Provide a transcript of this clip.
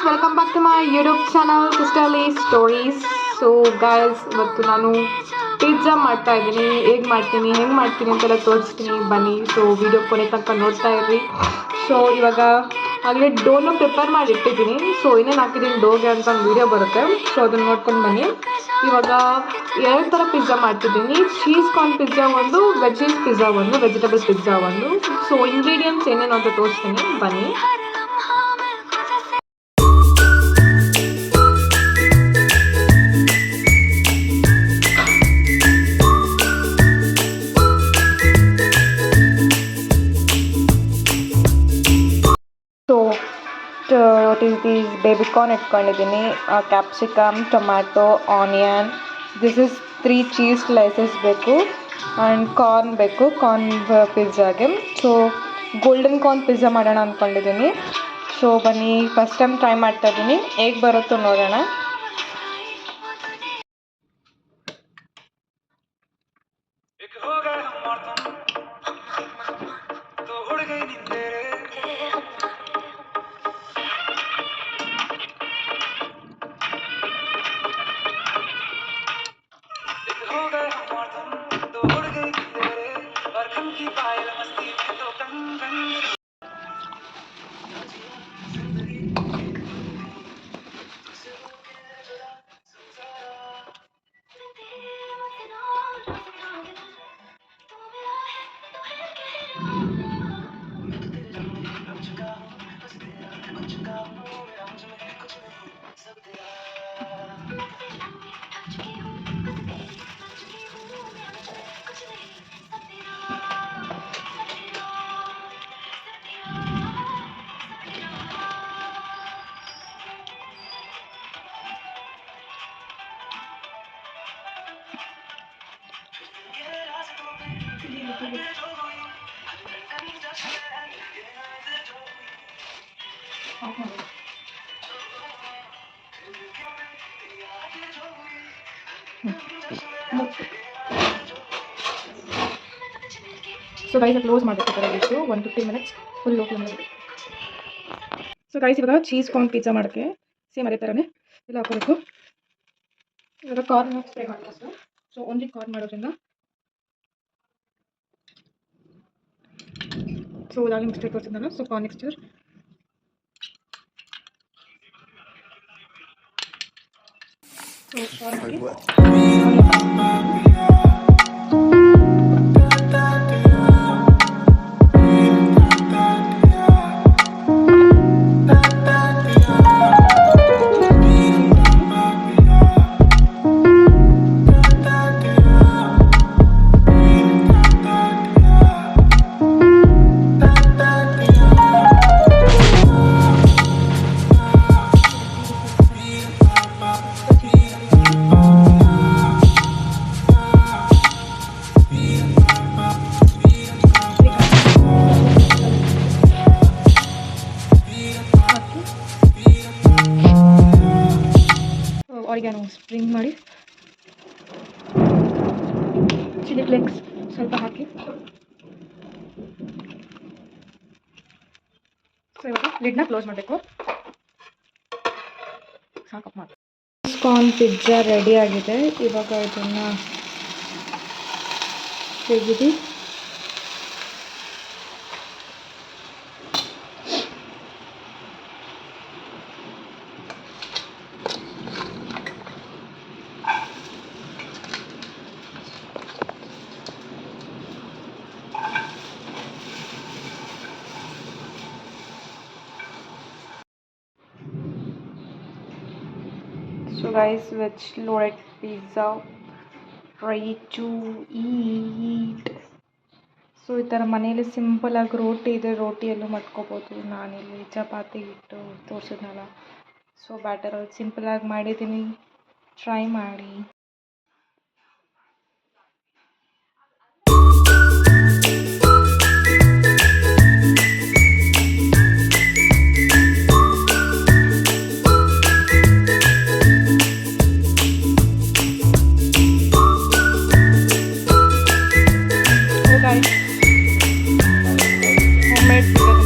Welcome back to my YouTube channel sisterly stories. So guys, ಇವತ್ತು ನಾನು pizza ಮಾಡ್ತಾ ಇದ್ದೀನಿ. ಹೆಂಗೆ ಮಾಡ್ತೀನಿ ಅಂತೆಲ್ಲ ತೋರಿಸ್ತೀನಿ, ಬನ್ನಿ. ಸೊ ವಿಡಿಯೋ ಕೊನೆ ತನಕ ನೋಡ್ತಾ ಇರ್ರಿ. ಸೊ ಇವಾಗ ಆಗಲೇ ಡೋನ ಪ್ರಿಪೇರ್ ಮಾಡಿ ಇಟ್ಟಿದ್ದೀನಿ. ಸೊ ಏನೇನು ಹಾಕಿದ್ದೀನಿ ಡೋಗೆ ಅಂತ ಒಂದು ವಿಡಿಯೋ ಬರುತ್ತೆ. ಸೊ ಅದನ್ನು ನೋಡ್ಕೊಂಡು ಬನ್ನಿ. ಇವಾಗ 2 ಥರ ಪಿಜ್ಜಾ ಮಾಡ್ತಿದ್ದೀನಿ. ಚೀಸ್ ಕಾರ್ನ್ ಪಿಜ್ಜಾ ಒಂದು, ವೆಜ್ಜೀಸ್ ಪಿಜ್ಜಾ ಒಂದು, ವೆಜಿಟೇಬಲ್ ಪಿಜ್ಜಾ ಒಂದು. ಸೊ ಇಂಗ್ರೀಡಿಯೆಂಟ್ಸ್ ಏನೇನು ಅಂತ ತೋರಿಸ್ತೀನಿ, ಬನ್ನಿ. these baby corn ಇಟ್ಕೊಂಡಿದ್ದೀನಿ, capsicum, tomato, onion. This is 3 cheese slices ಬೇಕು ಆ್ಯಂಡ್ ಕಾರ್ನ್ ಬೇಕು, ಕಾರ್ನ್ ಪಿಜ್ಜಾಗೆ. ಸೊ ಗೋಲ್ಡನ್ ಕಾರ್ನ್ ಪಿಜ್ಜಾ ಮಾಡೋಣ ಅಂದ್ಕೊಂಡಿದ್ದೀನಿ. ಸೊ ಬನ್ನಿ, ಫಸ್ಟ್ ಟೈಮ್ ಟ್ರೈ ಮಾಡ್ತಾ ಇದ್ದೀನಿ, ಹೇಗೆ ಬರುತ್ತೋ ನೋಡೋಣ. ಸೊ ಗೈಸ್, ಕ್ಲೋಸ್ ಮಾಡಬೇಕು ಬರಬೇಕು 1-15 ಮಿನಿಟ್ಸ್ ಫುಲ್ ಲೋ ಫ್ಲೇಮ್ ಮಾಡಬೇಕು. ಸೊ ಗೈಸ್, ಇವಾಗ ಚೀಸ್ ಕಾರ್ನ್ ಪಿಜ್ಜಾ ಮಾಡೋಕ್ಕೆ ಸೇಮ್ ಅದೇ ಥರನೇ ಎಲ್ಲ ಹಾಕೋಬೇಕು. ಇವಾಗ ಕಾರ್ನ್ ಸ್ಪ್ರೇ ಮಾಡಬೇಕು. ಸೊ ಓನ್ಲಿ ಕಾರ್ನ್ ಮಾಡೋದ್ರಿಂದ ಸೊ ಇದಾಗಲೇ ಮಿಕ್ಸ್ಚರ್ ತೋರಿಸಿದ್ನಲ್ಲ. So corn mixture oregano spring ಮಾಡಿ, ಚಿಲ್ಲಿ ಫ್ಲೇಕ್ಸ್ ಸ್ವಲ್ಪ ಹಾಕಿ. ಸೊ ಇವಾಗ ಲಿಡ್ನ ಕ್ಲೋಸ್ ಮಾಡಬೇಕು. ಸಾಕಪ್ಪ ಮಾಡಿ ಕಾರ್ನ್ ಪಿಜ್ಜಾ ರೆಡಿ ಆಗಿದೆ. ಇವಾಗ ಇದನ್ನು ತೆಗೆದು So guys, veg loaded pizza ready to eat. So ಈ ಥರ ಮನೇಲಿ ಸಿಂಪಲಾಗಿ ರೋಟಿ ಇದೆ, ರೋಟಿಯಲ್ಲೂ ಮಾಡ್ಕೋಬೋದು. ನಾನಿಲ್ಲಿ ಚಪಾತಿ ಇಟ್ಟು ತೋರಿಸಿದ್ನಲ್ಲ, ಸೊ ಬ್ಯಾಟರಲ್ಲಿ ಸಿಂಪಲಾಗಿ ಮಾಡಿದ್ದೀನಿ, ಟ್ರೈ ಮಾಡಿ. homemade